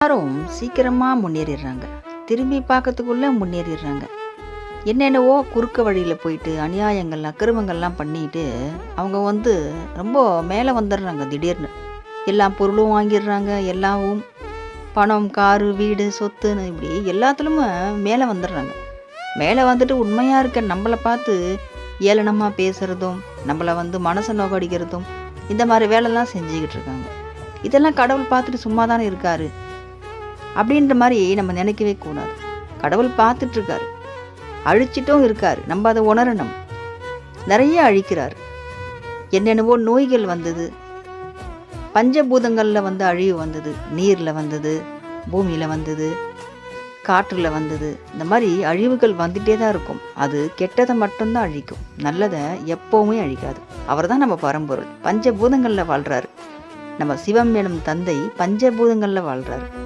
எல்லாரும் சீக்கிரமா முன்னேறிடுறாங்க. திரும்பி பார்க்கறதுக்குள்ள முன்னேறிடுறாங்க. என்னென்னவோ குறுக்க வழியில போயிட்டு அநியாயங்கள், அக்கிரமங்கள்லாம் பண்ணிட்டு, அவங்க ரொம்ப மேல வந்துடுறாங்க திடீர்னு. எல்லா பொருளும் வாங்கிடுறாங்க. எல்லாவும் பணம், காரு, வீடு, சொத்துன்னு இப்படி எல்லாத்துலயுமே மேல வந்துடுறாங்க. மேல வந்துட்டு உண்மையா இருக்க நம்மள பார்த்து ஏளனமா பேசுறதும், நம்மள மனச நோகடிக்கிறதும், இந்த மாரி வேலைலாம் செஞ்சுக்கிட்டு இருக்காங்க. இதெல்லாம் கடவுள் பார்த்துட்டு சும்மா தானே இருக்காரு. அப்படின்ற மாதிரி நம்ம நினைக்கவே கூடாது. கடவுள் பார்த்துட்டு இருக்காரு. அழிச்சிட்டும் இருக்காரு. நம்ம அதை உணரணும். நிறைய அழிக்கிறார். என்னென்னவோ நோய்கள் வந்தது. பஞ்சபூதங்கள்ல அழிவு வந்தது. நீர்ல வந்தது, பூமியில வந்தது, காற்றுல வந்தது. இந்த மாதிரி அழிவுகள் வந்துட்டே தான் இருக்கும். அது கெட்டதை மட்டும்தான் அழிக்கும். நல்லதை எப்பவுமே அழிக்காது. அவர் தான் நம்ம பரம்பொருள். பஞ்சபூதங்கள்ல வாழ்றாரு. நம்ம சிவம் எனும் தந்தை பஞ்சபூதங்கள்ல வாழ்றாரு.